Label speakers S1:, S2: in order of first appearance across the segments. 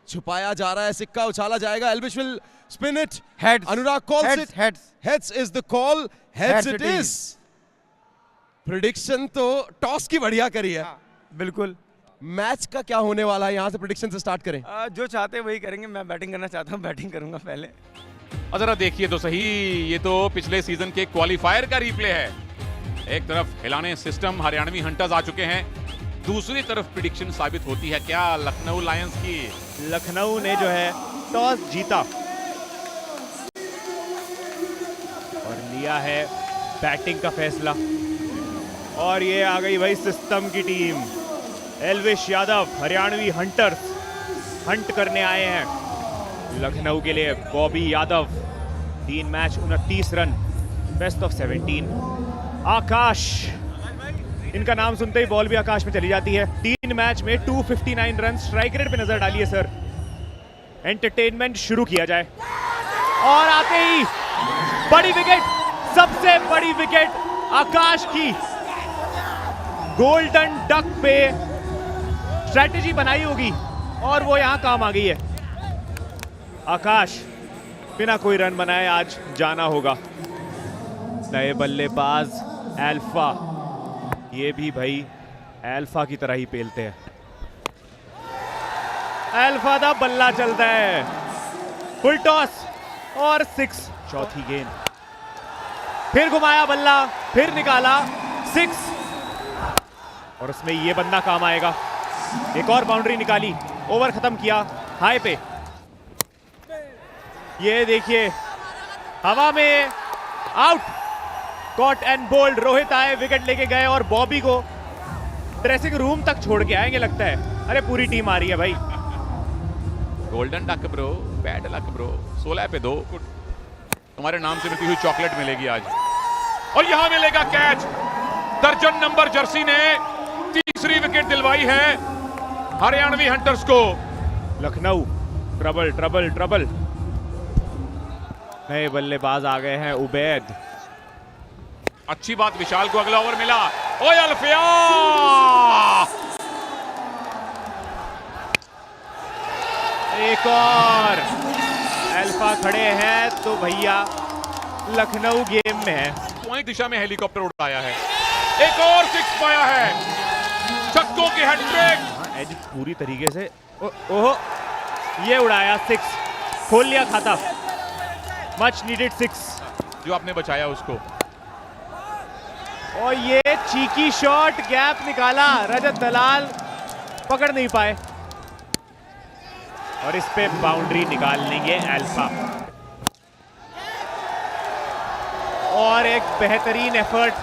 S1: छुपाया जा रहा है, सिक्का उछाला जाएगा। Elvish wheel spin it.
S2: Heads.
S1: Anurag calls it.
S2: Heads.
S1: Heads is the call. Heads
S2: Heads
S1: it
S2: it
S1: is.
S2: is.
S1: Prediction तो टॉस की बढ़िया करी है।
S2: बिल्कुल।
S1: मैच का क्या होने वाला है, यहाँ से प्रेडिक्शन से स्टार्ट करें।
S2: जो चाहते हैं वही करेंगे। मैं बैटिंग करना चाहता हूँ, बैटिंग करूंगा पहले।
S3: और जरा देखिए तो सही, ये तो पिछले सीजन के क्वालिफायर का रिप्ले है। एक तरफ हिलाने सिस्टम हरियाणवी हंटर्स आ चुके हैं, दूसरी तरफ प्रेडिक्शन साबित होती है क्या लखनऊ लायंस की।
S4: लखनऊ ने जो है टॉस जीता और लिया है बैटिंग का फैसला, और ये आ गई भाई सिस्टम की team. Elvish Yadav Haryanvi hunters Hunt करने आए हैं लखनऊ के लिए। Bobby Yadav 3 match 29 run, best of 17। आकाश, इनका नाम सुनते ही बॉल भी आकाश में चली जाती है। 3 मैच में 259 रन। स्ट्राइक रेट पे नजर डालिए सर। एंटरटेनमेंट शुरू किया जाए, और आते ही बड़ी विकेट, सबसे बड़ी विकेट आकाश की। गोल्डन डक पे स्ट्रैटेजी बनाई होगी और वो यहां काम आ गई है। आकाश बिना कोई रन बनाए आज जाना होगा। नए बल्लेबाज अल्फा, ये भी भाई अल्फा की तरह ही पेलते हैं। अल्फा दा बल्ला चलता है, फुल टॉस और 6। चौथी गेंद, फिर घुमाया बल्ला, फिर निकाला 6, और उसमें ये बंदा काम आएगा। एक और बाउंड्री निकाली, ओवर खत्म किया हाई पे। ये देखिए हवा में out, caught and bowled. Rohit आए, विकेट लेके गए और बॉबी को ड्रेसिंग रूम तक छोड़ के आएंगे लगता है। अरे पूरी टीम आ रही है भाई।
S3: Golden duck bro, bad luck bro. 16 पे 2 तुम्हारे नाम से मिलती हुई चॉकलेट मिलेगी आज। और यहां मिलेगा कैच। दर्जन नंबर जर्सी ने तीसरी विकेट दिलवाई है हरियाणवी हंटर्स को।
S4: Lucknow trouble trouble trouble. नए बल्लेबाज आ गए हैं, उबैद।
S3: अच्छी बात, विशाल को अगला ओवर मिला। ओए अल्फिया,
S4: एक और। अल्फा खड़े हैं तो भैया लखनऊ गेम में है।
S3: पॉइंट दिशा में हेलीकॉप्टर उड़ाया है, एक और 6 पाया है। छक्कों की हैट्रिक।
S4: एज पूरी तरीके से ओहो, ये उड़ाया 6, खोल लिया खाता। मच नीडेड 6
S3: जो आपने बचाया उसको।
S4: और ये चीकी शॉट, गैप निकाला, रजत दलाल पकड़ नहीं पाए, और इस पे बाउंड्री निकाल लेंगे अल्फा। और एक बेहतरीन एफर्ट,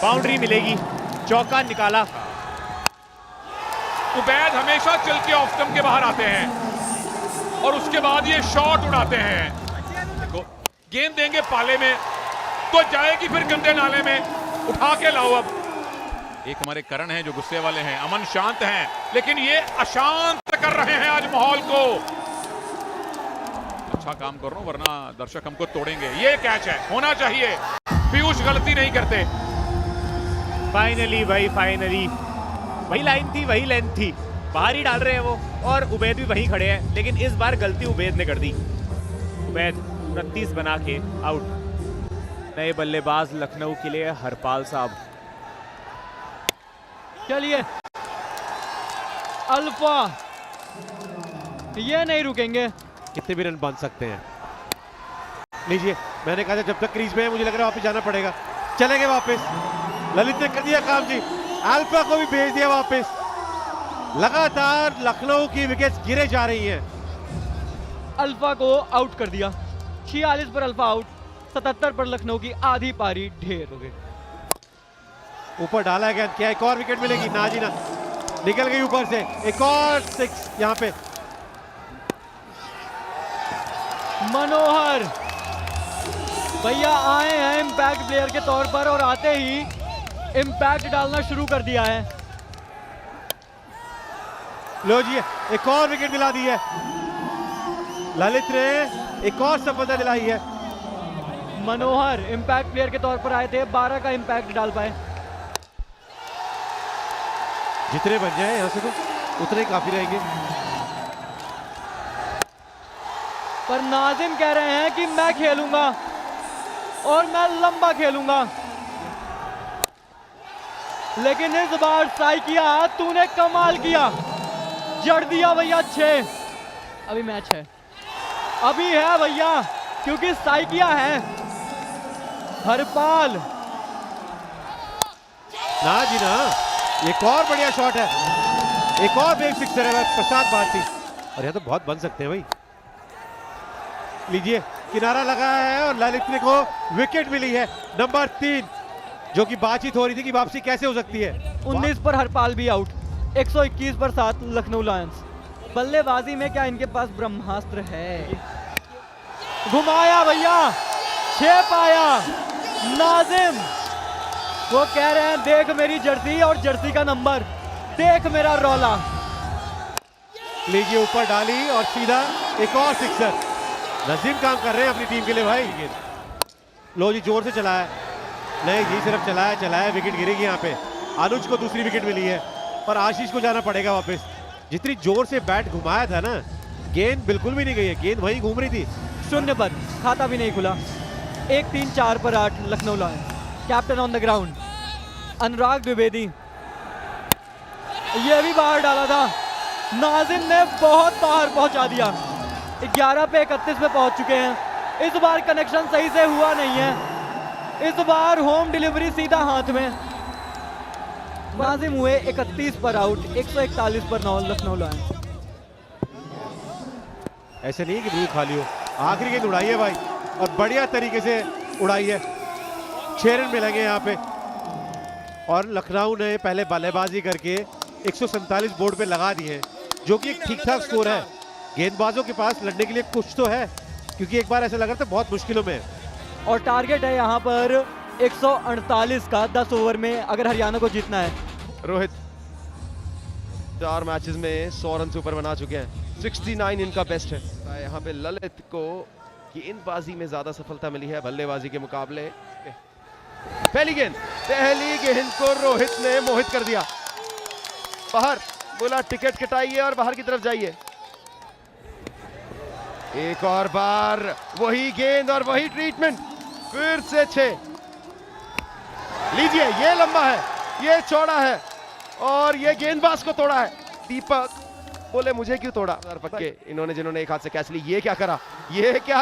S4: बाउंड्री मिलेगी, चौका निकाला।
S3: उबैद हमेशा चल के ऑफ स्टंप के बाहर आते हैं और उसके बाद ये शॉट उड़ाते हैं। देखो गेंद देंगे पाले में तो जाएगी फिर गंदे नाले में, उठा के लाओ। अब एक हमारे करण हैं जो गुस्से वाले हैं, अमन शांत हैं, लेकिन ये अशांत कर रहे हैं आज माहौल को। अच्छा काम कर रहा हूं वरना दर्शक हमको तोड़ेंगे। ये कैच है, होना चाहिए। पीयूष गलती नहीं करते।
S4: फाइनली भाई, फाइनली वही लाइन थी, वही लेंथ थी, बाहर ही डाल रहे हैं वो, और उबैद भी वहीं खड़े हैं, लेकिन इस बार गलती उबैद ने कर दी। उबैद 29 बना के आउट। नए बल्लेबाज लखनऊ के लिए हरपाल साहब।
S5: चलिए अल्फा, ये नहीं रुकेंगे।
S6: कितने भी रन बन सकते हैं। लीजिए, मैंने कहा था जब तक क्रीज में है मुझे लग रहा है वापस जाना पड़ेगा। चलेंगे वापस। ललित ने कर दिया काम जी, अल्फा को भी भेज दिया वापस। लगातार लखनऊ की विकेट्स गिरे जा रही हैं।
S5: अल्फा को आउट कर दिया। 46 पर अल्फा आउट, 77 पर लखनऊ की आधी पारी ढेर हो गई।
S6: ऊपर डाला गया, क्या एक और विकेट मिलेगी? ना जी ना, निकल गई ऊपर से। एक और 6 यहाँ पे।
S5: मनोहर भैया आए हैं इम्पैक्ट प्लेयर के तौर पर, और आते ही इम्पैक्ट डालना शुरू कर दिया है।
S6: लो जी, एक और विकेट मिला दी है। ललित ने एक और सफलता दिलाई है।
S5: मनोहर इम्पैक्ट प्लेयर के तौर पर आए थे, 12 का इम्पैक्ट डाल पाए।
S6: जितने बन जाए यहाँ से तो उतने ही काफी रहेंगे।
S5: पर नाजिम कह रहे हैं कि मैं खेलूंगा और मैं लंबा खेलूंगा। लेकिन इस बार साइकिया तूने कमाल किया, जड़ दिया भैया 6। अभी मैच है, अभी है भैया, क्योंकि साइकिया है। हरपाल
S6: ना जी ना, एक और बढ़िया शॉट है, एक और बेग सिक्सर है प्रसाद भारती। और यह तो बहुत बन सकते हैं भाई। लीजिए किनारा लगा है और ललित को विकेट मिली है नंबर 3, जो कि बातचीत हो रही थी कि वापसी कैसे हो सकती है।
S5: 19 पर हरपाल भी आउट, 121 पर 7 लखनऊ लायंस। बल्लेबाजी में क्या इनके पास ब्रह्मास्त्र है? घुमाया भैया, 6 पाया नाजिम। वो कह रहे हैं देख मेरी जर्सी और जर्सी का नंबर, देख मेरा रौला।
S6: लीजिए ऊपर डाली और सीधा एक और सिक्सर। नजीम काम कर रहे हैं अपनी टीम के लिए भाई। लो जी जोर से चलाया, नहीं जी सिर्फ चलाया, विकेट गिरेगी यहाँ पे। अनुज को दूसरी विकेट मिली है, पर आशीष को जाना पड़ेगा वापस। जितनी जोर से बैट घुमाया था ना, गेंद बिल्कुल भी नहीं गई है, गेंद वहीं घूम रही थी।
S5: 0 पर, खाता भी नहीं खुला। 1-3-4 पर 8 Lucknow Lions. Captain on the ground Anurag Dwivedi, ये भी बाहर डाला था। नाजिम ने बहुत बाहर पहुंचा दिया। 11 पे 31 पे पहुंच चुके हैं। इस बार कनेक्शन सही से हुआ नहीं है, इस बार होम डिलीवरी सीधा हाथ में। नाजिम हुए 31 पर आउट, 141 पर 9 लखनऊ लायंस।
S6: ऐसे नहीं कि दूर खाली हो, आखिरी गेंद उड़ाई है भाई, और बढ़िया तरीके से उड़ाई है। 6 रन मिलेंगे यहाँ पे। और लखनऊ ने पहले बल्लेबाजी करके 147 बोर्ड पे लगा दिए हैं, जो कि एक ठीक ठाक स्कोर है। गेंदबाजों के पास लड़ने के लिए कुछ तो है, क्योंकि एक बार ऐसा लग रहा था बहुत मुश्किलों में है।
S5: और टारगेट है यहाँ पर 148 का 10 ओवर में, अगर हरियाणा को जीतना है।
S1: रोहित 4 मैचेस में 100 रन से ऊपर बना चुके हैं, 69 इनका बेस्ट है। यहाँ पे ललित को गेंदबाजी में ज्यादा सफलता मिली है बल्लेबाजी के मुकाबले। पहली गेंद को रोहित ने मोहित कर दिया, बाहर बोला टिकट कटाइए और बाहर की तरफ जाइए। एक और बार वही गेंद और वही ट्रीटमेंट, फिर से 6। लीजिए ये लंबा है, ये चौड़ा है, और ये गेंदबाज को तोड़ा है। दीपक बोले मुझे क्यों तोड़ा? पक्के इन्होंने जिन्होंने एक हाथ से कैच ली, ये क्या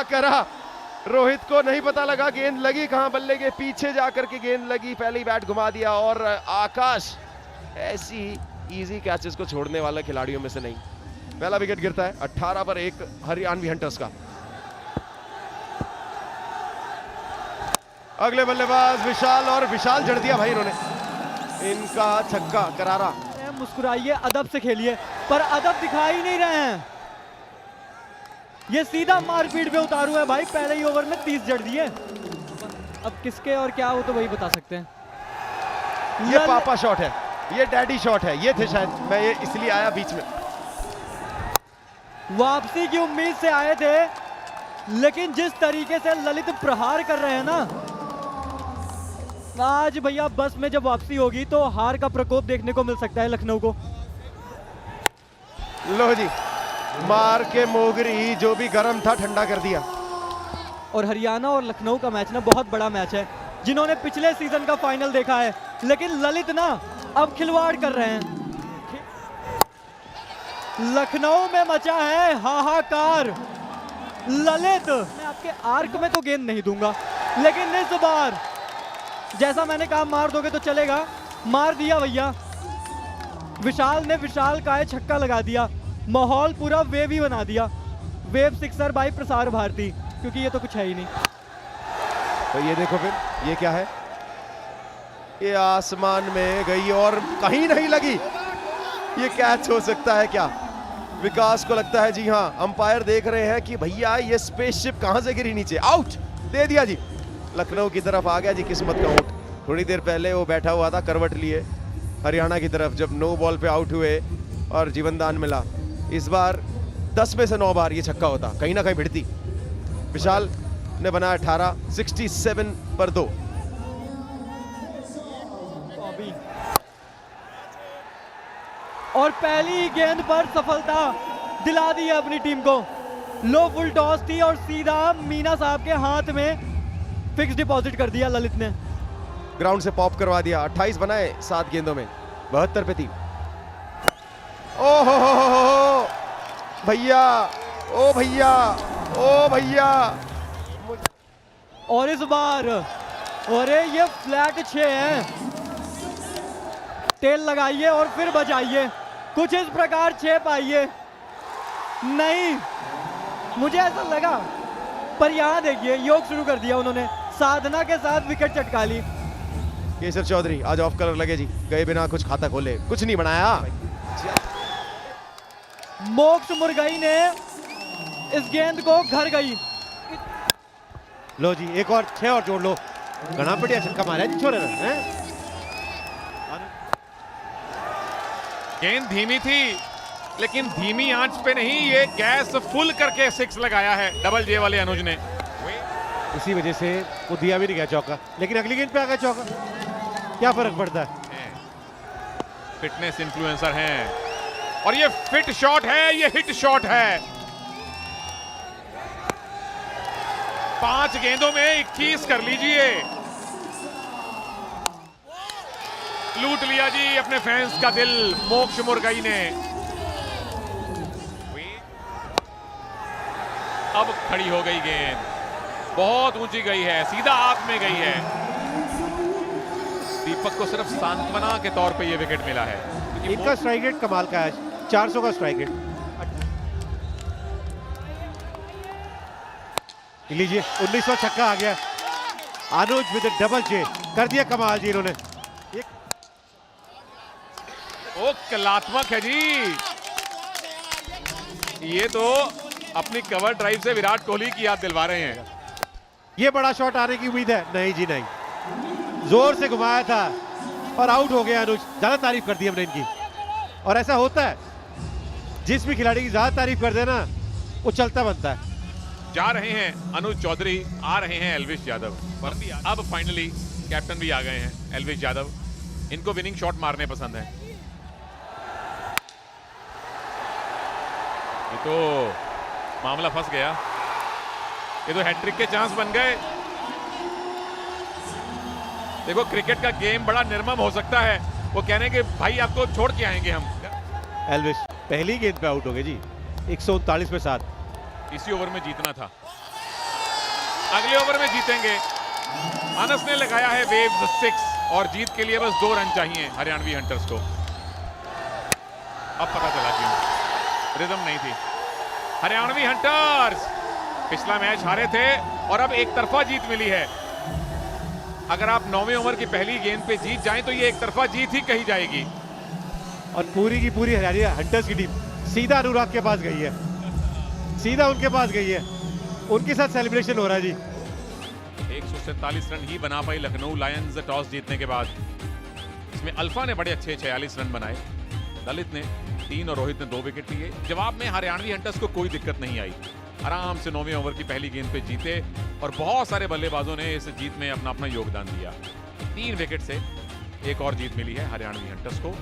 S1: करा? रोहित को नहीं पता लगा गेंद लगी कहां, बल्ले के पीछे जाकर के गेंद लगी, पहले ही बैट घुमा दिया। और आकाश ऐसी इजी कैचेस को छोड़ने वाला खिलाड़ियों में से नहीं। पहला विकेट गिरता है 18 पर 1 हरियाणवी हंटर्स का। अगले बल्लेबाज विशाल, और विशाल जड़ दिया भाई इन्होंने, इनका छक्का करारा।
S5: मुस्कुराइए, अदब से खेलिए, पर अदब दिखा ही नहीं रहे हैं। ये सीधा मारपीट पे उतारू है भाई, पहले ही ओवर में 30 जड़ दिए। अब किसके और क्या हो तो वही बता सकते हैं।
S1: ये पापा शॉट है, ये डैडी शॉट है, ये थे शायद, मैं ये इसलिए आया बीच में।
S5: वापसी की उम्मीद से आए थे, लेकिन जिस तरीके से ललित प्रहार कर रहे हैं ना, आज भैया बस में जब वापसी होगी तो हार का प्रकोप देखने को मिल सकता है लखनऊ को।
S1: लो जी, मार के मोगरी जो भी गर्म था ठंडा कर दिया।
S5: और हरियाणा और लखनऊ का मैच ना बहुत बड़ा मैच है। जिन्होंने पिछले सीजन का फाइनल देखा है, लेकिन ललित ना अब खिलवाड़ कर रहे हैं। लखनऊ में मचा है हाहाकार। ललित, मैं आपके आर्क में तो गेंद नहीं दूंगा, लेकिन इस बार जैसा मैंने कहा मार दोगे तो चलेगा, मार दिया भैया। विशाल ने विशाल का छक्का लगा दिया, माहौल पूरा वेव ही बना दिया। Wave sixer by Prasar Bharati, क्योंकि ये तो कुछ है ही नहीं।
S1: तो ये देखो फिर, ये क्या है? ये आसमान में गई और कहीं नहीं लगी। ये कैच हो सकता है क्या? विकास को लगता है जी हाँ, अंपायर देख रहे हैं कि भैया ये स्पेसशिप कहां से गिरी नीचे। आउट दे दिया जी, लखनऊ की तरफ आ गया जी किस्मत का ऊँट। थोड़ी देर पहले वो बैठा हुआ था करवट लिए हरियाणा की तरफ, जब 9 बॉल पे आउट हुए और जीवन दान मिला। इस बार 10 में से 9 बार ये छक्का होता, कहीं ना कहीं भिड़ती। विशाल ने बनाया 18, 67 पर 2।
S5: और पहली गेंद पर सफलता दिला दी है अपनी टीम को। लो फुल टॉस थी और सीधा मीना साहब के हाथ में फिक्स डिपॉजिट कर दिया ललित ने।
S1: ग्राउंड से पॉप करवा दिया। 28 बनाए 7 गेंदों में, 72 पे 3। ओ हो भैया, ओ भैया, ओ भैया।
S5: और इस बार अरे ये फ्लैट 6 है। तेल लगाइए और फिर बजाइए, कुछ इस प्रकार 6 पाइए। नहीं, मुझे ऐसा लगा, पर यहां देखिए योग शुरू कर दिया उन्होंने, साधना के साथ विकेट चटका ली।
S1: केसर चौधरी आज ऑफ कलर लगे जी, गए बिना कुछ खाता खोले, कुछ नहीं बनाया।
S5: मोक्ष मुर्गई ने इस गेंद को घर गई।
S6: लो जी, एक और 6 और जोड़ लो। घना बढ़िया छक्का मारा जी छोरे ने, हैं?
S3: गेंद धीमी थी, लेकिन धीमी आंच पे नहीं, ये गैस फुल करके 6 लगाया है डबल जे वाले अनुज ने।
S6: इसी वजह से वो दिया भी नहीं गया चौका, लेकिन अगली गेंद पे आ गया चौका। क्या फर्क पड़ता है?
S3: फिटनेस इन्फ्लुएंसर हैं और ये फिट शॉट है, ये हिट शॉट है। 5 गेंदों में 21 कर लीजिए। लूट लिया जी अपने फैंस का दिल मोक्ष मुर्गई ने। अब खड़ी हो गई गेंद, बहुत ऊंची गई है, सीधा हाथ में गई है। दीपक को सिर्फ सांत्वना के तौर पे ये विकेट मिला है।
S6: इनका स्ट्राइक रेट कमाल का है, 400 का स्ट्राइक रेट। लीजिए 19वां छक्का आ गया। अनुज विद डबल जे, कर दिया कमाल जी इन्होंने।
S3: ओ कलात्मक है जी, ये तो अपनी कवर ड्राइव से विराट कोहली की याद दिलवा रहे हैं।
S6: ये बड़ा शॉट आने की उम्मीद है? नहीं जी नहीं, जोर से घुमाया था और आउट हो गया अनुज। ज्यादा तारीफ कर दी हमने इनकी, और ऐसा होता है, जिस भी खिलाड़ी की ज्यादा तारीफ कर देना वो चलता बनता है।
S3: जा रहे हैं अनुज चौधरी, आ रहे हैं एल्विश यादव। अब फाइनली कैप्टन भी आ गए हैं एल्विश यादव, इनको विनिंग शॉट मारने पसंद है। ये तो मामला फंस गया, ये तो हैट्रिक के चांस बन गए। देखो क्रिकेट का गेम बड़ा निर्मम हो सकता है, वो कहने के भाई आपको छोड़ के आएंगे हम।
S6: एल्विश पहली गेंद पे आउट हो गए जी, 139 पे 7।
S3: इसी ओवर में जीतना था, अगले ओवर में जीतेंगे। अनस ने लगाया है वेव्स 6 और जीत के लिए बस 2 रन चाहिए हरियाणवी हंटर्स को। अब पता चला क्यों रिदम नहीं थी। हरियाणवी हंटर्स पिछला मैच हारे थे और अब एक तरफा जीत मिली है। अगर आप 9वें ओवर की पहली गेंद पे जीत जाएं तो ये एक तरफा जीत ही कही जाएगी।
S6: और पूरी की पूरी हरियाणा हंटर्स की टीम सीधा अनुराग के पास गई है, सीधा उनके पास गई है, उनके साथ सेलिब्रेशन हो रहा है जी।
S3: 147 रन ही बना पाई लखनऊ लायंस टॉस जीतने के बाद। इसमें अल्फा ने बड़े अच्छे 46 रन बनाए, ललित ने 3 और रोहित ने 2 विकेट लिए। जवाब में हरियाणवी हंटर्स को कोई दिक्कत नहीं आई, आराम से 9वें ओवर की पहली गेंद पे जीते और बहुत सारे बल्लेबाजों ने इस जीत में अपना अपना योगदान दिया। 3 विकेट से एक और जीत मिली है हरियाणवी हंटर्स को।